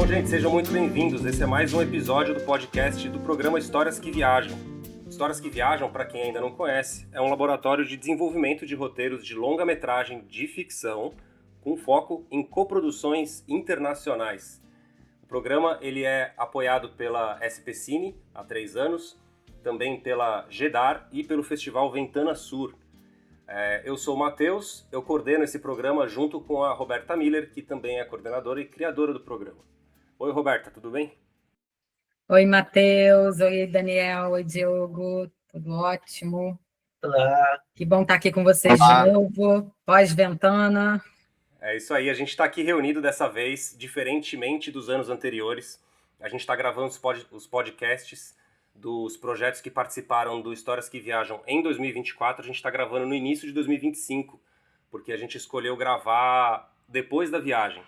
Bom, gente, sejam muito bem-vindos. Esse é mais um episódio do podcast do programa Histórias que Viajam. Histórias que Viajam, para quem ainda não conhece, é um laboratório de desenvolvimento de roteiros de longa-metragem de ficção com foco em coproduções internacionais. O programa ele é apoiado pela SP Cine há 3 anos, também pela GEDAR e pelo Festival Ventana Sur. Eu sou o Matheus, eu coordeno esse programa junto com a Roberta Miller, que também é coordenadora e criadora do programa. Oi, Roberta, tudo bem? Oi, Matheus. Oi, Daniel. Oi, Diogo. Tudo ótimo. Olá. Que bom estar aqui com vocês de novo, pós-Ventana. É isso aí, a gente está aqui reunido dessa vez, diferentemente dos anos anteriores. A gente está gravando os podcasts dos projetos que participaram do Histórias que Viajam em 2024. A gente está gravando no início de 2025, porque a gente escolheu gravar depois da viagem,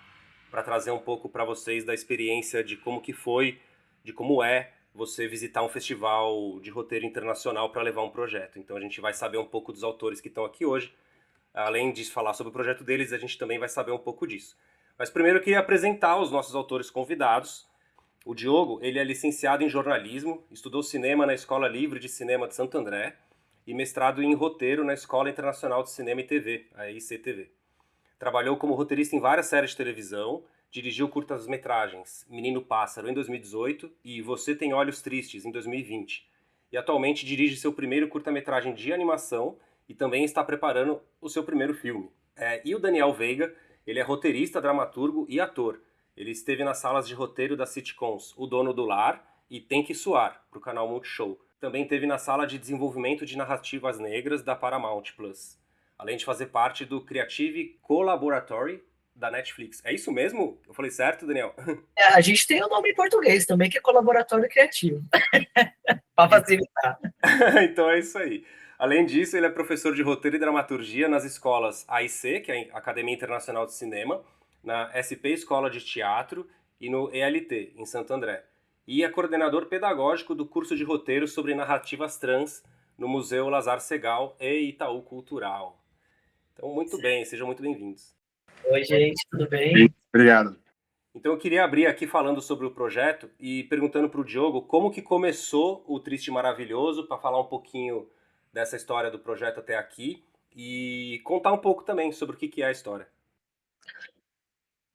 para trazer um pouco para vocês da experiência de como que foi, de como é você visitar um festival de roteiro internacional para levar um projeto. Então a gente vai saber um pouco dos autores que estão aqui hoje. Além de falar sobre o projeto deles, a gente também vai saber um pouco disso. Mas primeiro eu queria apresentar os nossos autores convidados. O Diogo, ele é licenciado em jornalismo, estudou cinema na Escola Livre de Cinema de Santo André e mestrado em roteiro na Escola Internacional de Cinema e TV, a ICTV. Trabalhou como roteirista em várias séries de televisão, dirigiu curtas-metragens Menino Pássaro em 2018 e Você Tem Olhos Tristes em 2020. E atualmente dirige seu primeiro curta-metragem de animação e também está preparando o seu primeiro filme. E o Daniel Veiga, ele é roteirista, dramaturgo e ator. Ele esteve nas salas de roteiro das sitcoms O Dono do Lar e Tem Que Suar, para o canal Multishow. Também esteve na sala de desenvolvimento de narrativas negras da Paramount Plus, além de fazer parte do Creative Collaboratory da Netflix. É isso mesmo? Eu falei certo, Daniel? A gente tem o nome em português também, que é Colaboratório Criativo, para facilitar. Então é isso aí. Além disso, ele é professor de roteiro e dramaturgia nas escolas AIC, que é a Academia Internacional de Cinema, na SP Escola de Teatro e no ELT, em Santo André. E é coordenador pedagógico do curso de roteiro sobre narrativas trans no Museu Lazar Segal e Itaú Cultural. Então, muito bem, sejam muito bem-vindos. Oi, gente, tudo bem? Obrigado. Então eu queria abrir aqui falando sobre o projeto e perguntando para o Diogo como que começou o Triste e Maravilhoso, para falar um pouquinho dessa história do projeto até aqui e contar um pouco também sobre o que é a história.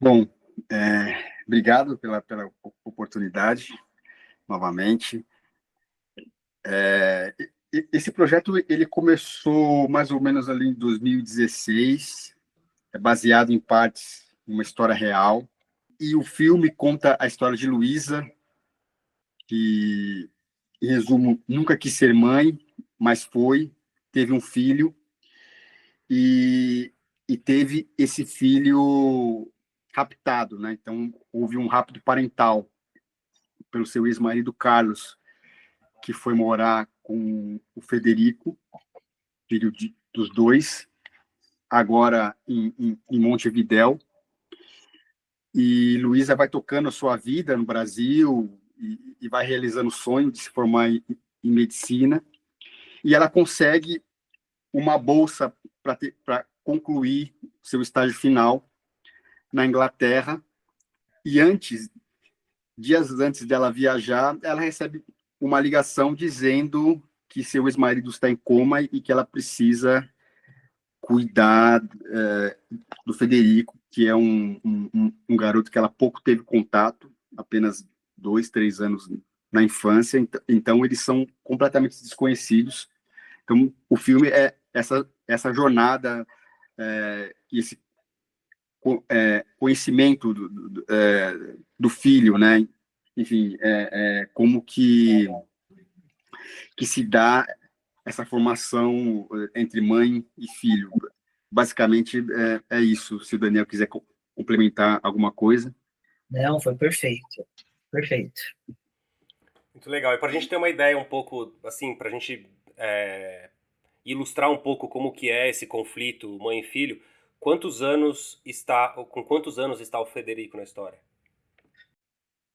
Bom, obrigado pela oportunidade, novamente. Esse projeto ele começou mais ou menos ali em 2016, é baseado em partes em uma história real, e o filme conta a história de Luísa, que, em resumo, nunca quis ser mãe, mas teve um filho, e teve esse filho raptado, né? Então, houve um rapto parental pelo seu ex-marido Carlos, que foi morar com o Federico, filho dos dois, agora em Montevidéu. E Luísa vai tocando a sua vida no Brasil e vai realizando o sonho de se formar em medicina. E ela consegue uma bolsa para concluir seu estágio final na Inglaterra. E dias antes dela viajar, ela recebe uma ligação dizendo que seu ex-marido está em coma e que ela precisa cuidar do Federico, que é um garoto que ela pouco teve contato, apenas 2, 3 anos na infância, então eles são completamente desconhecidos. Então o filme é essa jornada e esse conhecimento do filho, né? Enfim, como que se dá essa formação entre mãe e filho. Basicamente, é isso. Se o Daniel quiser complementar alguma coisa. Não, foi perfeito. Perfeito. Muito legal. E para a gente ter uma ideia um pouco, assim, para a gente ilustrar um pouco como que é esse conflito mãe e filho, com quantos anos está o Federico na história?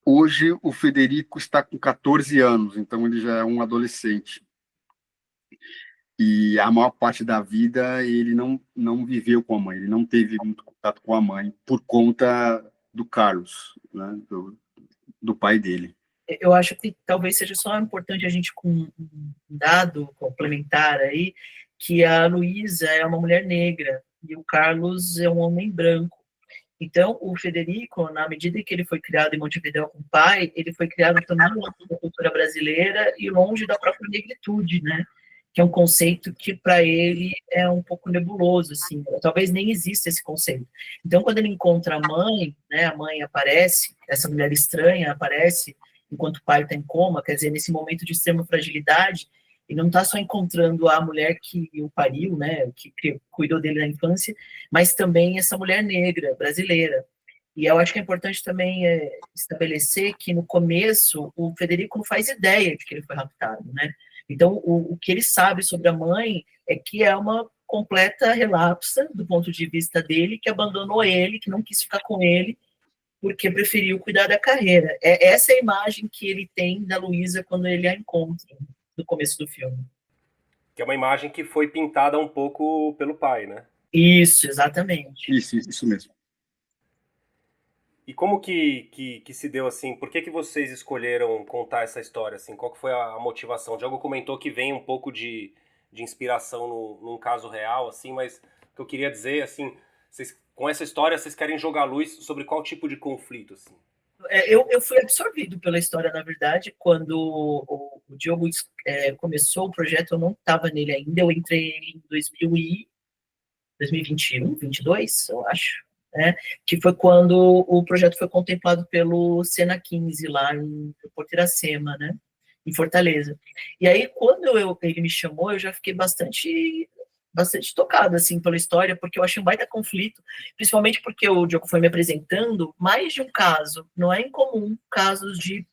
Hoje, o Federico está com 14 anos, então ele já é um adolescente. E a maior parte da vida ele não viveu com a mãe, ele não teve muito contato com a mãe por conta do Carlos, né, do pai dele. Eu acho que talvez seja só importante a gente com um dado complementar aí, que a Luísa é uma mulher negra e o Carlos é um homem branco. Então, o Federico, na medida em que ele foi criado em Montevidéu com o pai, ele foi criado também longe da cultura brasileira e longe da própria negritude, né? Que é um conceito que, para ele, é um pouco nebuloso, assim. Talvez nem exista esse conceito. Então, quando ele encontra a mãe, né, a mãe aparece, essa mulher estranha aparece, enquanto o pai está em coma, quer dizer, nesse momento de extrema fragilidade, ele não está só encontrando a mulher que o pariu, né, que cuidou dele na infância, mas também essa mulher negra, brasileira. E eu acho que é importante também estabelecer que, no começo, o Federico não faz ideia de que ele foi raptado, né? Então, o que ele sabe sobre a mãe é que é uma completa relapsa, do ponto de vista dele, que abandonou ele, que não quis ficar com ele, porque preferiu cuidar da carreira. Essa é a imagem que ele tem da Luísa quando ele a encontra, no começo do filme. Que é uma imagem que foi pintada um pouco pelo pai, né? Isso, exatamente. Isso mesmo. E como que se deu assim? Por que vocês escolheram contar essa história assim? Qual que foi a motivação? O Diogo comentou que vem um pouco de inspiração num caso real, assim, mas o que eu queria dizer, assim, vocês, com essa história, vocês querem jogar luz sobre qual tipo de conflito, assim? Eu fui absorvido pela história, na verdade, quando o Diogo começou o projeto, eu não estava nele ainda, eu entrei em 2021, 22, eu acho, né? Que foi quando o projeto foi contemplado pelo Sena 15, lá em Porto Iracema, né? Em Fortaleza. E aí, quando ele me chamou, eu já fiquei bastante tocado, assim, pela história, porque eu achei um baita conflito, principalmente porque o Diogo foi me apresentando mais de um caso. Não é incomum casos de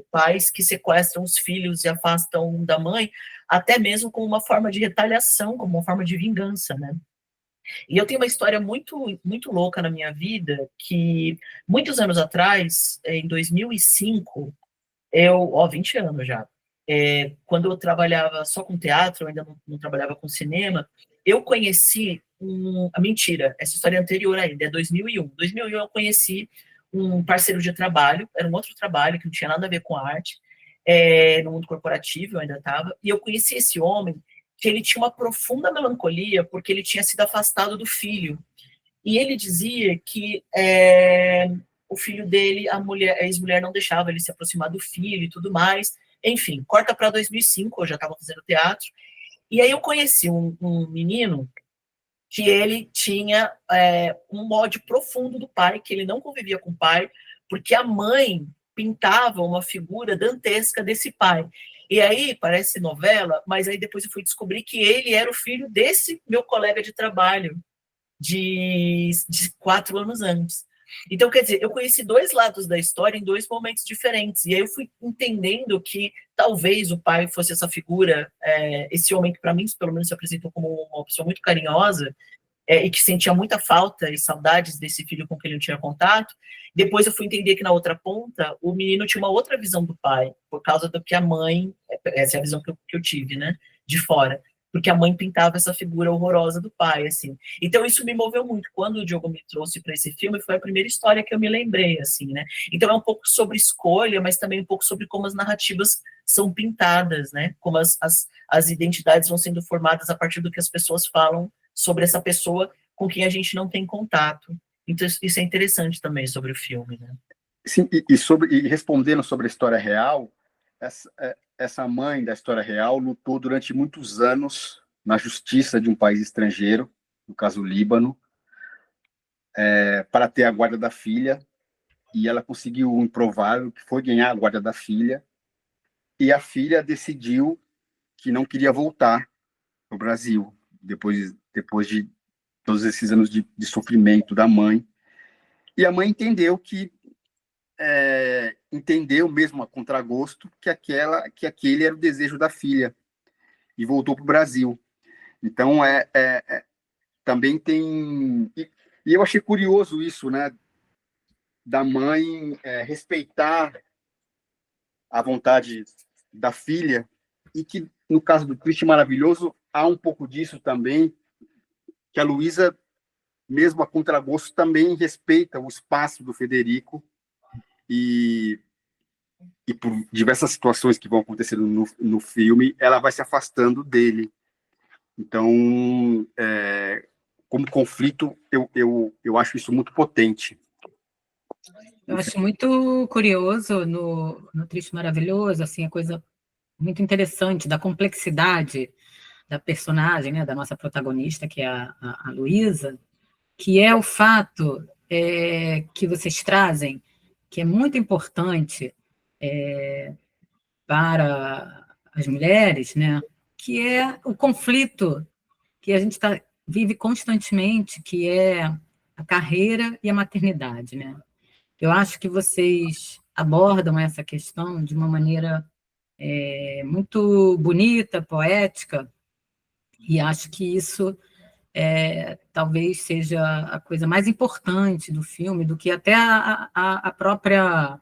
pais que sequestram os filhos e afastam da mãe, até mesmo como uma forma de retaliação, como uma forma de vingança, né? E eu tenho uma história muito, muito louca na minha vida, que muitos anos atrás, em 2005, 20 anos já, quando eu trabalhava só com teatro, eu ainda não trabalhava com cinema, eu conheci mentira, essa história é anterior ainda, é 2001. 2001 eu conheci um parceiro de trabalho, era um outro trabalho que não tinha nada a ver com arte, no mundo corporativo eu ainda estava, e eu conheci esse homem que ele tinha uma profunda melancolia porque ele tinha sido afastado do filho. E ele dizia que o filho dele, a ex-mulher não deixava ele se aproximar do filho e tudo mais. Enfim, corta para 2005, eu já estava fazendo teatro. E aí eu conheci um menino que ele tinha um ódio profundo do pai, que ele não convivia com o pai, porque a mãe pintava uma figura dantesca desse pai. E aí, parece novela, mas aí depois eu fui descobrir que ele era o filho desse meu colega de trabalho, de 4 anos antes. Então, quer dizer, eu conheci dois lados da história em dois momentos diferentes, e aí eu fui entendendo que talvez o pai fosse essa figura, esse homem que para mim, pelo menos, se apresentou como uma pessoa muito carinhosa, e que sentia muita falta e saudades desse filho com quem ele não tinha contato. Depois eu fui entender que na outra ponta, o menino tinha uma outra visão do pai, por causa do que a mãe, essa é a visão que eu tive, né, de fora, porque a mãe pintava essa figura horrorosa do pai, assim. Então isso me moveu muito. Quando o Diogo me trouxe para esse filme, foi a primeira história que eu me lembrei, assim, né. Então é um pouco sobre escolha, mas também um pouco sobre como as narrativas são pintadas, né, como as identidades vão sendo formadas a partir do que as pessoas falam sobre essa pessoa com quem a gente não tem contato. Então isso é interessante também sobre o filme, né. Sim, e respondendo sobre a história real, essa mãe da história real lutou durante muitos anos na justiça de um país estrangeiro, no caso o Líbano, para ter a guarda da filha, e ela conseguiu o improvável, que foi ganhar a guarda da filha, e a filha decidiu que não queria voltar para o Brasil, depois de todos esses anos de sofrimento da mãe. E a mãe entendeu entendeu mesmo a contragosto que aquele era o desejo da filha e voltou para o Brasil. Então também tem e eu achei curioso isso, né, da mãe respeitar a vontade da filha, e que no caso do Triste e Maravilhoso há um pouco disso também, que a Luísa mesmo a contragosto, também respeita o espaço do Federico e por diversas situações que vão acontecendo no filme, ela vai se afastando dele. Então, como conflito, eu acho isso muito potente. Eu acho muito curioso no Triste Maravilhoso, assim, a coisa muito interessante da complexidade da personagem, né, da nossa protagonista, que é a Luísa, que é o fato que vocês trazem, que é muito importante para as mulheres, né, que é o conflito que a gente vive constantemente, que é a carreira e a maternidade, né? Eu acho que vocês abordam essa questão de uma maneira muito bonita, poética, e acho que isso talvez seja a coisa mais importante do filme, do que até a própria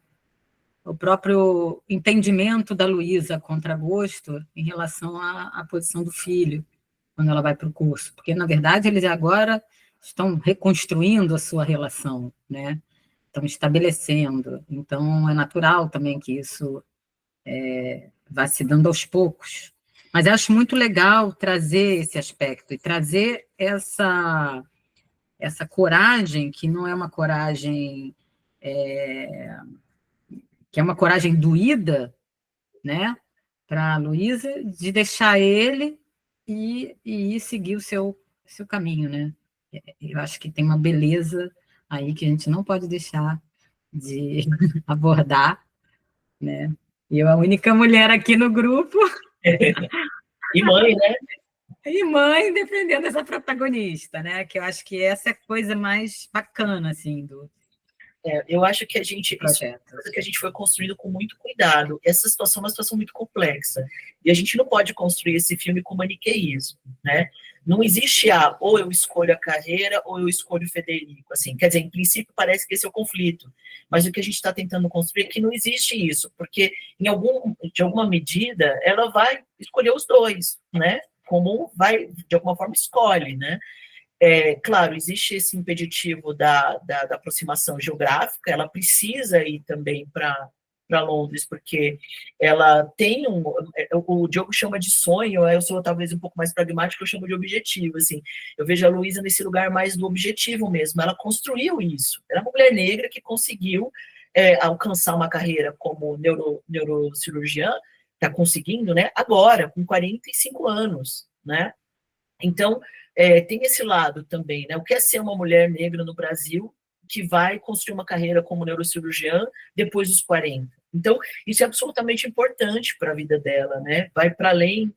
o próprio entendimento da Luísa contra gosto em relação à posição do filho quando ela vai para o curso, porque na verdade eles agora estão reconstruindo a sua relação, né? Estão estabelecendo, então é natural também que isso vá se dando aos poucos. Mas eu acho muito legal trazer esse aspecto e trazer essa coragem, que não é uma coragem que é uma coragem doída, né, para a Luísa, de deixar ele e seguir o seu caminho, né? Eu acho que tem uma beleza aí que a gente não pode deixar de abordar, né? Eu, a única mulher aqui no grupo, E mãe, né? e mãe defendendo essa protagonista, né? Que eu acho que essa é a coisa mais bacana, assim, do Eu acho que a gente, isso é uma projeto. coisa que a gente foi construindo com muito cuidado. Essa situação é uma situação muito complexa. E a gente não pode construir esse filme com maniqueísmo, né? Não existe ou eu escolho a carreira ou eu escolho o Federico. Assim, quer dizer, em princípio parece que esse é o conflito. Mas o que a gente está tentando construir é que não existe isso, porque de alguma medida ela vai escolher os dois, né? Como vai, de alguma forma, escolhe, né? Claro, existe esse impeditivo da aproximação geográfica, ela precisa ir também para Londres, porque ela tem o Diogo chama de sonho, eu sou talvez um pouco mais pragmático, eu chamo de objetivo, assim, eu vejo a Luísa nesse lugar mais do objetivo mesmo, ela construiu isso, ela é uma mulher negra que conseguiu alcançar uma carreira como neurocirurgiã, está conseguindo, né, agora, com 45 anos, né, então, tem esse lado também, né? O que é ser uma mulher negra no Brasil que vai construir uma carreira como neurocirurgiã depois dos 40? Então, isso é absolutamente importante para a vida dela, né? Vai para além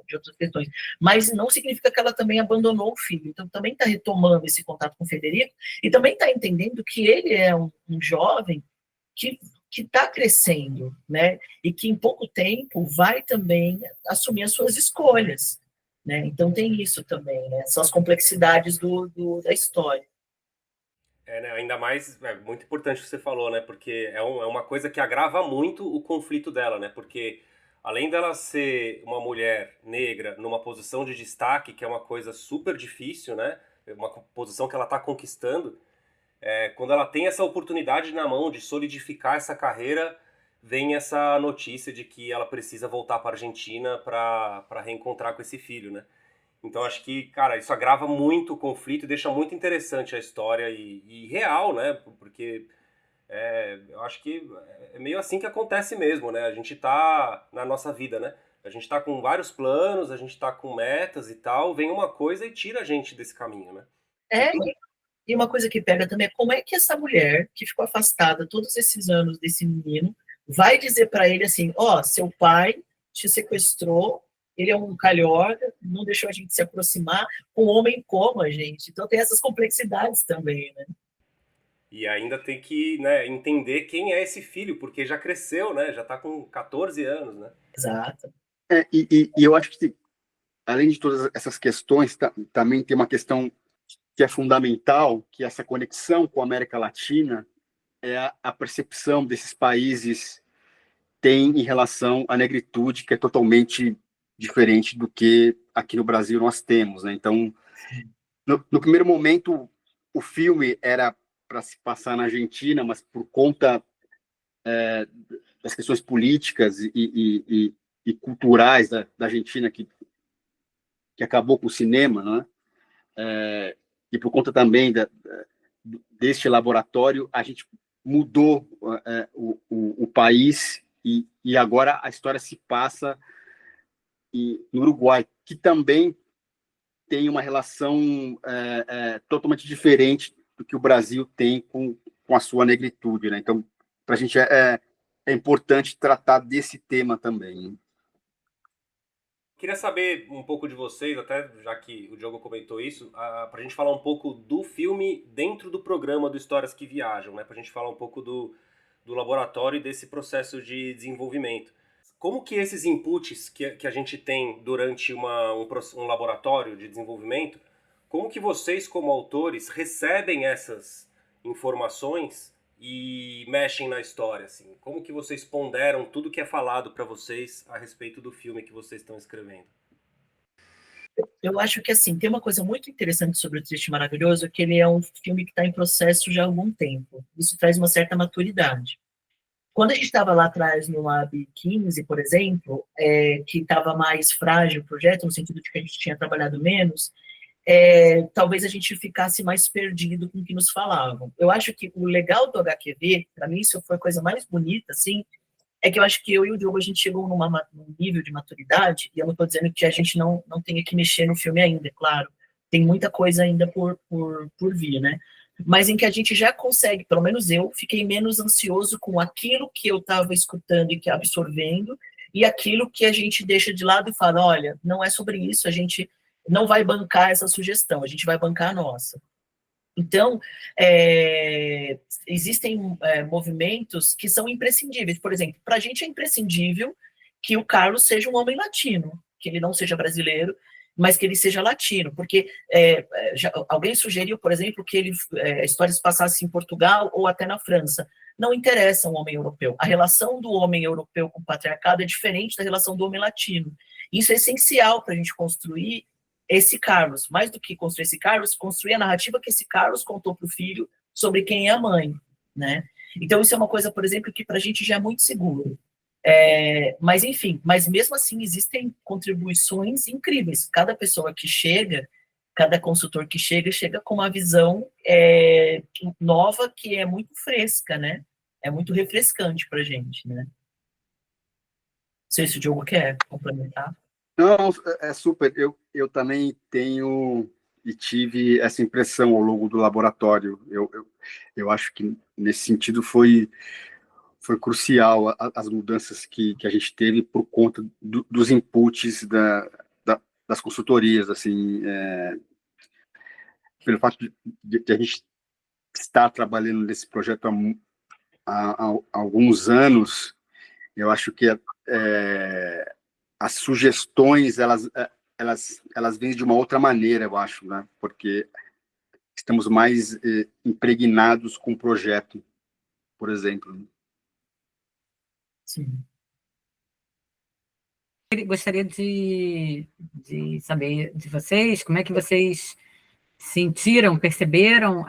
de outras questões. Mas não significa que ela também abandonou o filho. Então, também está retomando esse contato com o Federico e também está entendendo que ele é um jovem que está crescendo, né? E que em pouco tempo vai também assumir as suas escolhas. Né? Então tem isso também, né? São as complexidades da história. Né, ainda mais, é muito importante o que você falou, né? Porque é uma coisa que agrava muito o conflito dela, né? Porque além dela ser uma mulher negra numa posição de destaque, que é uma coisa super difícil, né? Uma posição que ela está conquistando, quando ela tem essa oportunidade na mão de solidificar essa carreira, vem essa notícia de que ela precisa voltar para a Argentina para reencontrar com esse filho, né? Então acho que, cara, isso agrava muito o conflito e deixa muito interessante a história e real, né? Porque eu acho que é meio assim que acontece mesmo, né? A gente tá na nossa vida, né? A gente tá com vários planos, a gente tá com metas e tal, vem uma coisa e tira a gente desse caminho, né? E uma coisa que pega também é como é que essa mulher, que ficou afastada todos esses anos desse menino, vai dizer para ele assim, seu pai te sequestrou, ele é um calhorda, não deixou a gente se aproximar, um homem como a gente. Então tem essas complexidades também, né? E ainda tem que, né, entender quem é esse filho, porque já cresceu, né? Já tá com 14 anos, né? Exato. E eu acho que, além de todas essas questões, também tem uma questão que é fundamental, que essa conexão com a América Latina é a percepção desses países têm em relação à negritude, que é totalmente diferente do que aqui no Brasil nós temos, né? Então, no primeiro momento, o filme era para se passar na Argentina, mas por conta das questões políticas e culturais da Argentina, que acabou com o cinema, né? E por conta também deste laboratório, a gente mudou o país e agora a história se passa no Uruguai, que também tem uma relação totalmente diferente do que o Brasil tem com a sua negritude, né? Então, para a gente é importante tratar desse tema também, né? Queria saber um pouco de vocês, até já que o Diogo comentou isso, para a gente falar um pouco do filme dentro do programa do Histórias que Viajam, né? Para a gente falar um pouco do laboratório e desse processo de desenvolvimento. Como que esses inputs que a gente tem durante um laboratório de desenvolvimento, como que vocês, como autores, recebem essas informações e mexem na história, assim? Como que vocês ponderam tudo que é falado para vocês a respeito do filme que vocês estão escrevendo? Eu acho que, assim, tem uma coisa muito interessante sobre o Triste e Maravilhoso, que ele é um filme que está em processo já há algum tempo. Isso traz uma certa maturidade. Quando a gente estava lá atrás no Lab 15, por exemplo, que estava mais frágil o projeto, no sentido de que a gente tinha trabalhado menos, talvez a gente ficasse mais perdido com o que nos falavam. Eu acho que o legal do HQV, para mim, isso foi a coisa mais bonita, assim, é que eu acho que eu e o Diogo, a gente chegou num nível de maturidade, e eu não estou dizendo que a gente não tenha que mexer no filme ainda, é claro. Tem muita coisa ainda por vir, né? Mas em que a gente já consegue, pelo menos eu, fiquei menos ansioso com aquilo que eu estava escutando e que absorvendo, e aquilo que a gente deixa de lado e fala, olha, não é sobre isso, a gente não vai bancar essa sugestão, a gente vai bancar a nossa. Então, existem movimentos que são imprescindíveis. Por exemplo, para a gente é imprescindível que o Carlos seja um homem latino, que ele não seja brasileiro, mas que ele seja latino, porque alguém sugeriu, por exemplo, que a história se passasse em Portugal ou até na França. Não interessa um homem europeu. A relação do homem europeu com o patriarcado é diferente da relação do homem latino. Isso é essencial para a gente construir esse Carlos. Mais do que construir esse Carlos, construir a narrativa que esse Carlos contou para o filho sobre quem é a mãe, né? Então, isso é uma coisa, por exemplo, que para a gente já é muito seguro. Mas, enfim, mas mesmo assim existem contribuições incríveis. Cada pessoa que chega, cada consultor que chega com uma visão nova que é muito fresca, né? É muito refrescante para a gente, né? Não sei se o Diogo quer complementar. Não, é super. Eu também tenho e tive essa impressão ao longo do laboratório. Eu acho que, nesse sentido, foi crucial as mudanças que a gente teve por conta dos inputs das consultorias, assim, pelo fato de a gente estar trabalhando nesse projeto há alguns anos. Eu acho que as sugestões elas vêm de uma outra maneira, eu acho, né? Porque estamos mais impregnados com o projeto, por exemplo. Sim. Eu gostaria de saber de vocês como é que vocês sentiram, perceberam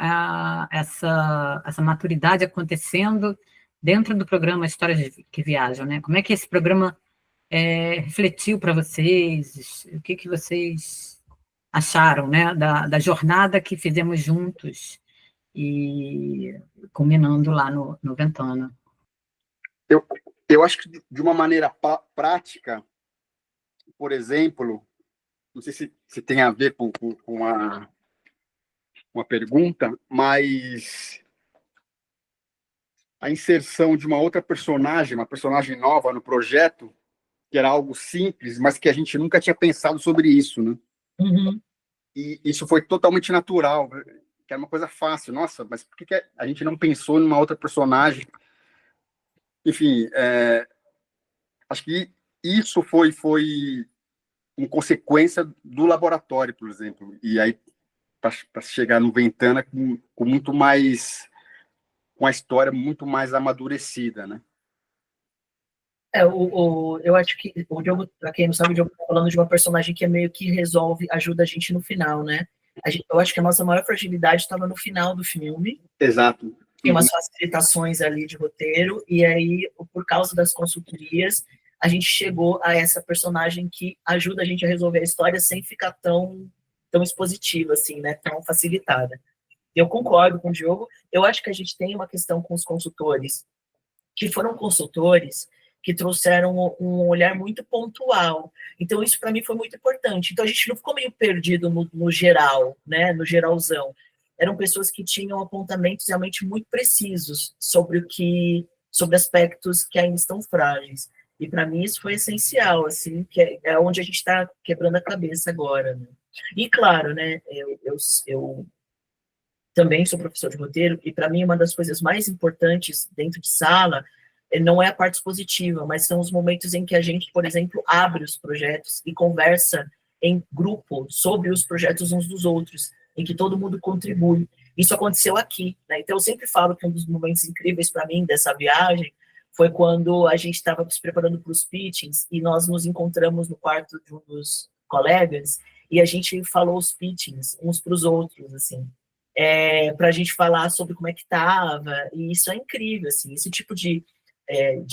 essa maturidade acontecendo dentro do programa Histórias que Viajam, né? Como é que esse programa refletiu para vocês? O que vocês acharam, né, da jornada que fizemos juntos e culminando lá no Ventana? Eu acho que, de uma maneira prática, por exemplo, não sei se tem a ver com uma pergunta, mas a inserção de uma outra personagem, uma personagem nova no projeto, que era algo simples, mas que a gente nunca tinha pensado sobre isso, né? Uhum. E isso foi totalmente natural, que era uma coisa fácil. Nossa, mas por que a gente não pensou numa outra personagem? Enfim, acho que isso foi em consequência do laboratório, por exemplo. E aí, para chegar no Ventana com muito mais, com a história muito mais amadurecida, né? Eu acho que o Diogo, para quem não sabe, o Diogo tá falando de uma personagem que é meio que resolve, ajuda a gente no final, né? eu acho que a nossa maior fragilidade estava no final do filme. Exato. Tem umas facilitações ali de roteiro, e aí, por causa das consultorias, a gente chegou a essa personagem que ajuda a gente a resolver a história sem ficar tão expositiva, assim, né, tão facilitada. Eu concordo com o Diogo, eu acho que a gente tem uma questão com os consultores, que foram consultores que trouxeram um olhar muito pontual. Então, isso para mim foi muito importante. Então, a gente não ficou meio perdido no geral, né, no geralzão. Eram pessoas que tinham apontamentos realmente muito precisos sobre aspectos que ainda estão frágeis. E para mim isso foi essencial, assim, que é onde a gente está quebrando a cabeça agora, né? E claro, né, eu também sou professor de roteiro, e para mim uma das coisas mais importantes dentro de sala não é a parte expositiva, mas são os momentos em que a gente, por exemplo, abre os projetos e conversa em grupo sobre os projetos uns dos outros, em que todo mundo contribui. Isso aconteceu aqui, né? Então eu sempre falo que um dos momentos incríveis para mim dessa viagem foi quando a gente estava se preparando para os pitchings e nós nos encontramos no quarto de um dos colegas e a gente falou os pitchings uns para os outros, assim, para a gente falar sobre como é que estava, e isso é incrível, assim, esse tipo de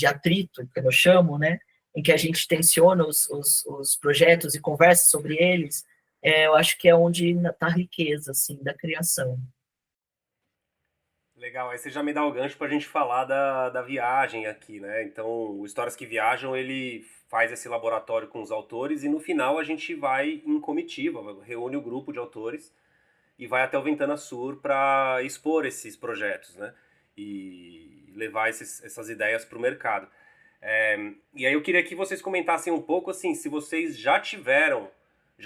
atrito, que eu chamo, né, em que a gente tensiona os projetos e conversa sobre eles, eu acho que é onde está a riqueza, assim, da criação. Legal, aí você já me dá o gancho para a gente falar da viagem aqui, né? Então, o Histórias que Viajam, ele faz esse laboratório com os autores e no final a gente vai em comitiva, reúne o grupo de autores e vai até o Ventana Sur para expor esses projetos, né? E levar essas ideias para o mercado. E aí eu queria que vocês comentassem um pouco, assim, se vocês já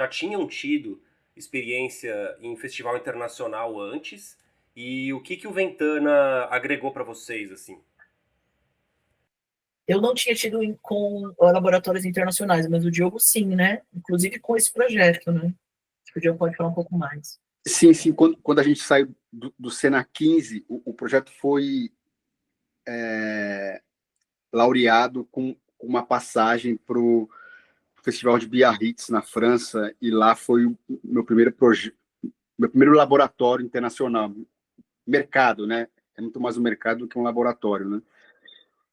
tinham tido experiência em festival internacional antes e o que o Ventana agregou para vocês, assim? Eu não tinha tido com laboratórios internacionais, mas o Diogo sim, né? Inclusive com esse projeto, né? Acho que o Diogo pode falar um pouco mais. Sim, sim. Quando a gente saiu do Sena 15, o projeto foi laureado com uma passagem para o Festival de Biarritz, na França, e lá foi o meu primeiro projeto, meu primeiro laboratório internacional. Mercado, né? É muito mais um mercado do que um laboratório, né?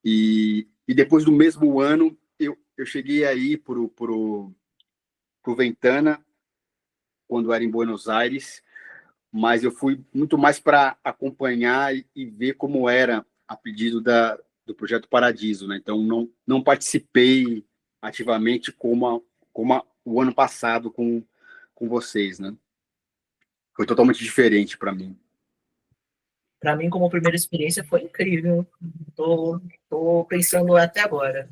E depois do mesmo ano, eu cheguei aí pro Ventana, quando era em Buenos Aires, mas eu fui muito mais para acompanhar e ver como era a pedido do Projeto Paradiso, né? Então, não participei ativamente como o ano passado com vocês, né? Foi totalmente diferente para mim. Para mim, como primeira experiência, foi incrível. Tô pensando até agora.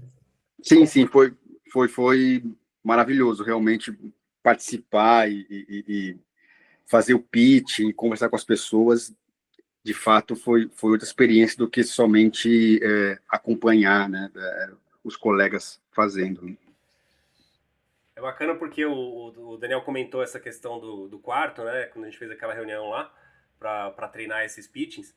Sim, foi maravilhoso, realmente participar e fazer o pitch e conversar com as pessoas. De fato, foi outra experiência do que somente acompanhar, né, os colegas fazendo. É bacana porque o Daniel comentou essa questão do quarto, né? Quando a gente fez aquela reunião lá para treinar esses pitchings.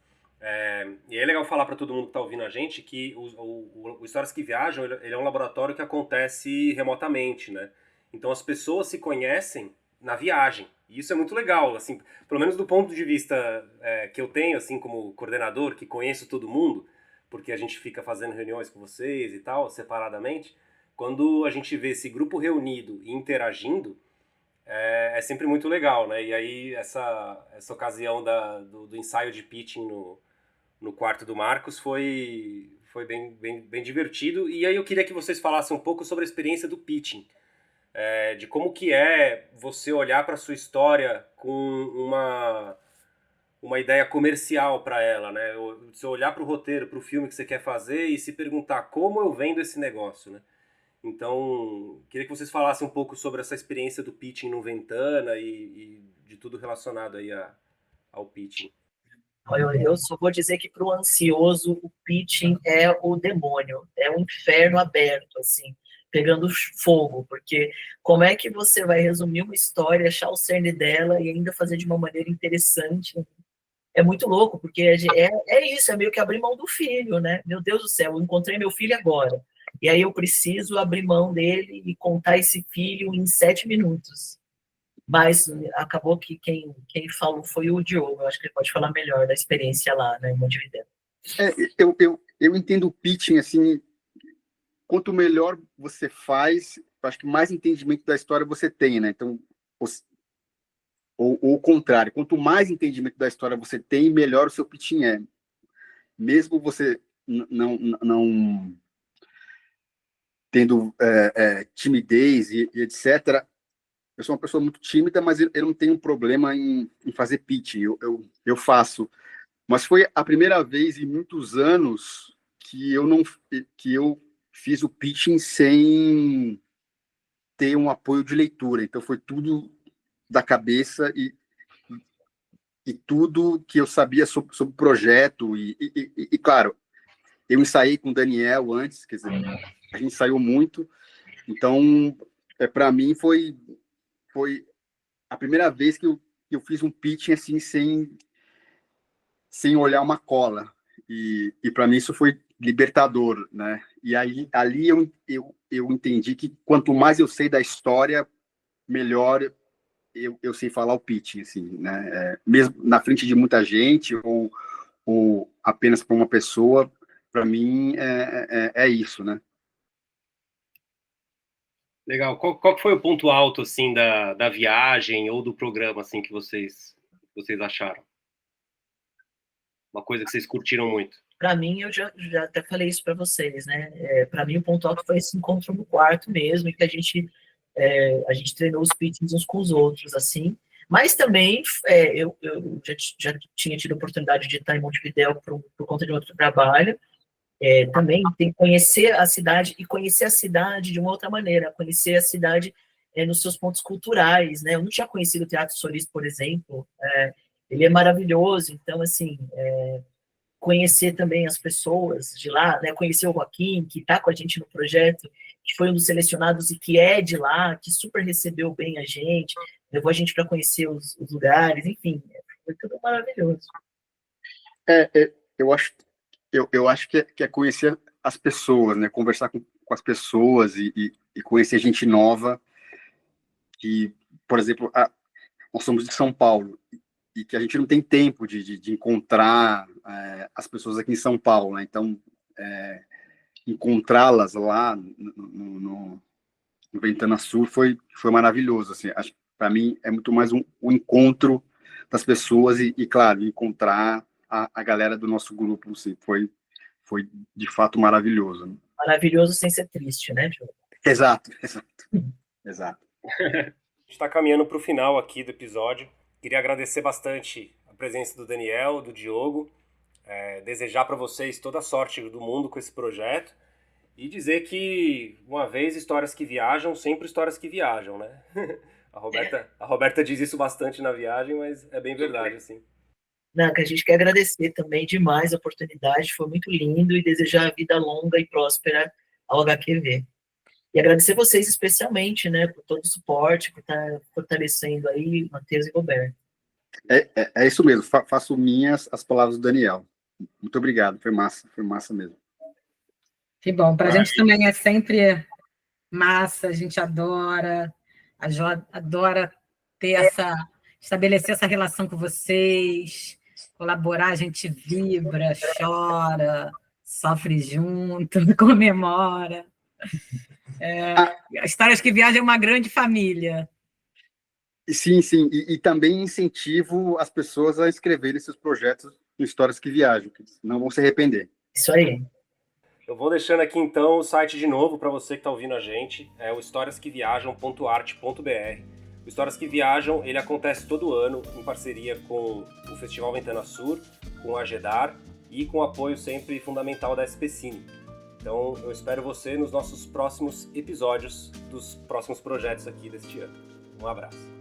E é legal falar para todo mundo que está ouvindo a gente que o Histórias que Viajam ele é um laboratório que acontece remotamente, né? Então as pessoas se conhecem na viagem. E isso é muito legal, assim, pelo menos do ponto de vista que eu tenho, assim, como coordenador, que conheço todo mundo, porque a gente fica fazendo reuniões com vocês e tal, separadamente. Quando a gente vê esse grupo reunido e interagindo, é sempre muito legal, né? E aí essa ocasião do ensaio de pitching no quarto do Marcos foi bem divertido. E aí eu queria que vocês falassem um pouco sobre a experiência do pitching, de como que é você olhar para a sua história com uma ideia comercial para ela, né? Você olhar para o roteiro, para o filme que você quer fazer e se perguntar como eu vendo esse negócio, né? Então, queria que vocês falassem um pouco sobre essa experiência do pitching no Ventana e de tudo relacionado aí ao pitching. Eu só vou dizer que para o ansioso, o pitching é o demônio, é um inferno aberto, assim, pegando fogo, porque como é que você vai resumir uma história, achar o cerne dela e ainda fazer de uma maneira interessante? É muito louco, porque é isso, é meio que abrir mão do filho, né? Meu Deus do céu, eu encontrei meu filho agora. E aí eu preciso abrir mão dele e contar esse filho em 7 minutos. Mas acabou que quem falou foi o Diogo. Eu acho que ele pode falar melhor da experiência lá, né, em Montevidéu. Eu entendo o pitching, assim, quanto melhor você faz, eu acho que mais entendimento da história você tem, né? Então, ou o contrário, quanto mais entendimento da história você tem, melhor o seu pitching é. Mesmo você não tendo timidez e etc., eu sou uma pessoa muito tímida, mas eu não tenho um problema em fazer pitching, eu faço. Mas foi a primeira vez em muitos anos que eu fiz o pitching sem ter um apoio de leitura. Então foi tudo da cabeça e tudo que eu sabia sobre o projeto. E, claro, eu ensaiei com o Daniel antes, quer dizer, a gente ensaiou muito. Então, para mim, foi a primeira vez que eu fiz um pitching assim, sem olhar uma cola. E para mim isso foi libertador, né? E aí ali eu entendi que quanto mais eu sei da história, melhor eu sei falar o pitching, assim, né? Mesmo na frente de muita gente ou apenas para uma pessoa, para mim é isso, né? Legal. Qual foi o ponto alto, assim, da viagem ou do programa, assim, que vocês acharam? Uma coisa que vocês curtiram muito? Para mim, eu já até falei isso para vocês, né? Para mim, o ponto alto foi esse encontro no quarto mesmo, e que a gente treinou os pitches uns com os outros, assim. Mas também, eu já tinha tido a oportunidade de estar em Montevidéu por conta de outro trabalho. Também tem que conhecer a cidade e conhecer a cidade de uma outra maneira, conhecer a cidade nos seus pontos culturais, né? Eu não tinha conhecido o Teatro Solís, por exemplo, ele é maravilhoso, então, assim, conhecer também as pessoas de lá, né? Conhecer o Joaquim, que está com a gente no projeto, que foi um dos selecionados e que é de lá, que super recebeu bem a gente, levou a gente para conhecer os lugares, enfim, foi tudo maravilhoso. Eu acho que é conhecer as pessoas, né? Conversar com as pessoas e conhecer gente nova. Que, por exemplo, nós somos de São Paulo e que a gente não tem tempo de encontrar as pessoas aqui em São Paulo, né? Então, encontrá-las lá no Ventana Sul foi maravilhoso. Assim, para mim é muito mais um encontro das pessoas e claro, encontrar a galera do nosso grupo, assim, foi de fato maravilhoso. Né? Maravilhoso sem ser triste, né, Diogo? Exato. A gente está caminhando para o final aqui do episódio. Queria agradecer bastante a presença do Daniel, do Diogo, desejar para vocês toda a sorte do mundo com esse projeto e dizer que, uma vez, histórias que viajam, sempre histórias que viajam, né? A Roberta diz isso bastante na viagem, mas é bem verdade, assim. Não, que a gente quer agradecer também demais a oportunidade, foi muito lindo, e desejar vida longa e próspera ao HQV. E agradecer vocês especialmente, né, por todo o suporte, por estar fortalecendo aí Matheus e Roberto. É isso mesmo, faço minhas as palavras do Daniel. Muito obrigado, foi massa mesmo. Que bom, para a gente também é sempre massa, a gente adora estabelecer essa relação com vocês, colaborar, a gente vibra, chora, sofre junto, comemora. Histórias que Viajam é uma grande família. Sim, e também incentivo as pessoas a escreverem seus projetos em Histórias que Viajam, que não vão se arrepender. Isso aí. Eu vou deixando aqui então o site de novo para você que está ouvindo a gente, é o historiasqueviajam.arte.br. O Histórias que Viajam, ele acontece todo ano em parceria com o Festival Ventana Sur, com a GEDAR e com o apoio sempre fundamental da SPCine. Então eu espero você nos nossos próximos episódios dos próximos projetos aqui deste ano. Um abraço.